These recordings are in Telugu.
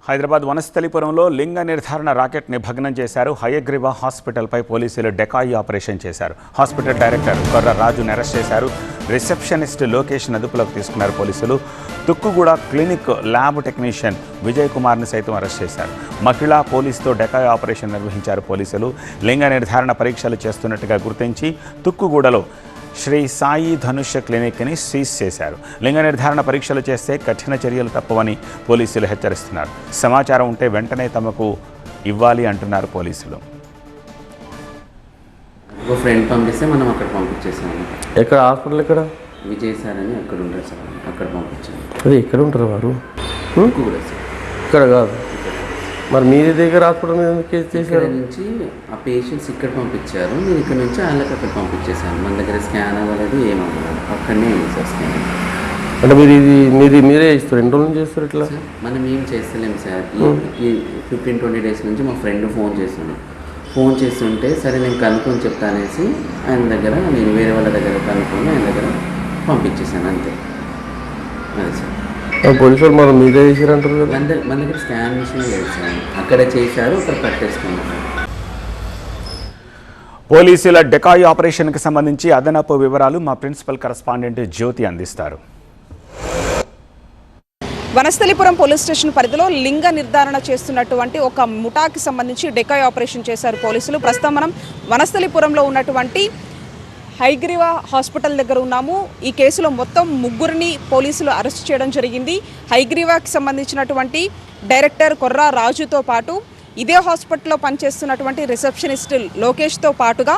హైదరాబాద్ వనస్థలిపురంలో లింగ నిర్ధారణ రాకెట్ని భగ్నం చేశారు. హయగ్రీవ హాస్పిటల్పై పోలీసులు డెకాయి ఆపరేషన్ చేశారు. హాస్పిటల్ డైరెక్టర్ కొర్ర రాజుని అరెస్ట్ చేశారు. రిసెప్షనిస్ట్ లోకేష్ అదుపులోకి తీసుకున్నారు పోలీసులు. Tukkuguda clinic lab technician Vijay కుమార్ని సైతం అరెస్ట్ చేశారు. మహిళా పోలీసుతో డెకాయి ఆపరేషన్ నిర్వహించారు పోలీసులు. లింగ నిర్ధారణ పరీక్షలు చేస్తున్నట్టుగా గుర్తించి తుక్కుగూడలో శ్రీ సాయి ధనుష్ క్లినిక్ని సీజ్ చేశారు. లింగ నిర్ధారణ పరీక్షలు చేస్తే కఠిన చర్యలు తప్పవని పోలీసులు హెచ్చరిస్తున్నారు. సమాచారం ఉంటే వెంటనే తమకు ఇవ్వాలి అంటున్నారు పోలీసులు. ఒక ఫ్రెండ్ పంపిస్తే మనం అక్కడ పంపించేసాము. ఎక్కడ హాస్పిటల్ ఎక్కడ? విజయ్ సార్ అని అక్కడ ఉంటారు సార్, అక్కడ పంపించాము. అది ఎక్కడ ఉంటారు వారు? కూడా సార్ ఇక్కడ కాదు. మరి మీ దగ్గర హాస్పిటల్ మీద కేసు చేశారు? నుంచి ఆ పేషెంట్స్ ఇక్కడ పంపించారు, నేను ఇక్కడ నుంచి వాళ్ళకి అక్కడ పంపించేసాను. మన దగ్గర స్కాన్ అవ్వలేదు, ఏమవ్వలేదు, అక్కడనే ఉంది సార్ స్కాన్. అంటే మీరే ఇస్తారు? ఎన్ని రోజుల నుంచి చేస్తారు ఇట్లా? మనం ఏం చేస్తలేము సార్. ఈ 15-20 డేస్ నుంచి మా ఫ్రెండ్ ఫోన్ చేస్తుంటే సరే నేను కనుక్కొని చెప్తానేసి ఆయన దగ్గర, నేను వేరే వాళ్ళ దగ్గర కనుక్కొని ఆయన దగ్గర పంపించేసాను అంతే. అది సార్. పోలీసులు మనం మీరే చేశారంటారు కదా? మన దగ్గర స్కాన్ మిషన్ లేదు సార్, అక్కడే చేశారు, అక్కడ కట్టేసుకున్నారు. పోలీసుల డెకాయి ఆపరేషన్కి సంబంధించి అదనపు వివరాలు మా ప్రిన్సిపల్ కరెస్పాండెంట్ జ్యోతి అందిస్తారు. వనస్థలిపురం పోలీస్ స్టేషన్ పరిధిలో లింగ నిర్ధారణ చేస్తున్నటువంటి ఒక ముఠాకి సంబంధించి డెకాయి ఆపరేషన్ చేశారు పోలీసులు. ప్రస్తుతం మనం వనస్థలిపురంలో ఉన్నటువంటి హైగ్రీవ హాస్పిటల్ దగ్గర ఉన్నాము. ఈ కేసులో మొత్తం 3 పోలీసులు అరెస్ట్ చేయడం జరిగింది. హైగ్రీవాకి సంబంధించినటువంటి డైరెక్టర్ కొర్ర రాజుతో పాటు ఇదే హాస్పిటల్లో పనిచేస్తున్నటువంటి రిసెప్షనిస్ట్ లోకేష్తో పాటుగా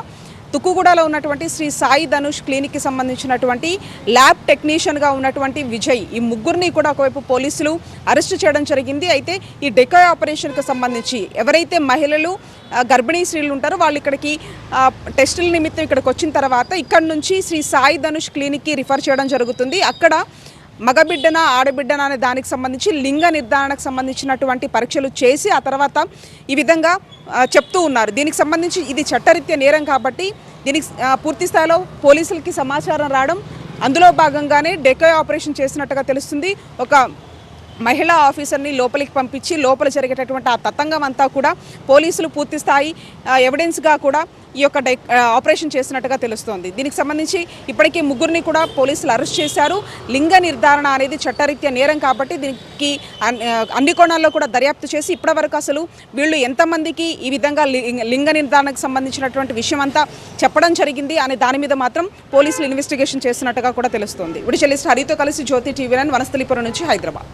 తుక్కుగూడలో ఉన్నటువంటి శ్రీ సాయి ధనుష్ క్లినిక్కి సంబంధించినటువంటి ల్యాబ్ టెక్నీషియన్గా ఉన్నటువంటి విజయ్, ఈ 3 కూడా ఒకవైపు పోలీసులు అరెస్ట్ చేయడం జరిగింది. అయితే ఈ డెకాయ్ ఆపరేషన్కి సంబంధించి ఎవరైతే మహిళలు గర్భిణీ స్త్రీలు ఉంటారో వాళ్ళు ఇక్కడికి టెస్టుల నిమిత్తం ఇక్కడికి వచ్చిన తర్వాత ఇక్కడ నుంచి శ్రీ సాయి ధనుష్ క్లినిక్కి రిఫర్ చేయడం జరుగుతుంది. అక్కడ మగబిడ్డన ఆడబిడ్డన అనే దానికి సంబంధించి లింగ నిర్ధారణకు సంబంధించినటువంటి పరీక్షలు చేసి ఆ తర్వాత ఈ విధంగా చెప్తూ ఉన్నారు. దీనికి సంబంధించి ఇది చట్టరీత్యా నేరం కాబట్టి దీనికి పూర్తి స్థాయిలో పోలీసులకి సమాచారం రావడం, అందులో భాగంగానే డెకాయ్ ఆపరేషన్ చేసినట్టుగా తెలుస్తుంది. ఒక మహిళా ఆఫీసర్ని లోపలికి పంపించి లోపల జరిగేటటువంటి ఆ తతంగం అంతా కూడా పోలీసులు పూర్తి స్థాయి ఎవిడెన్స్గా కూడా ఈ యొక్క ఆపరేషన్ చేసినట్టుగా తెలుస్తోంది. దీనికి సంబంధించి ఇప్పటికీ 3 కూడా పోలీసులు అరెస్ట్ చేశారు. లింగ నిర్ధారణ అనేది చట్టరీత్యా నేరం కాబట్టి దీనికి అన్ని కోణాల్లో కూడా దర్యాప్తు చేసి ఇప్పటివరకు అసలు వీళ్ళు ఎంతమందికి ఈ విధంగా లింగ నిర్ధారణకు సంబంధించినటువంటి విషయం అంతా చెప్పడం జరిగింది అనే దాని మీద మాత్రం పోలీసులు ఇన్వెస్టిగేషన్ చేస్తున్నట్టుగా కూడా తెలుస్తోంది. విడి జర్నలిస్ట్ హరితో కలిసి జ్యోతి టీవీ9 వనస్థలిపురం నుంచి హైదరాబాద్.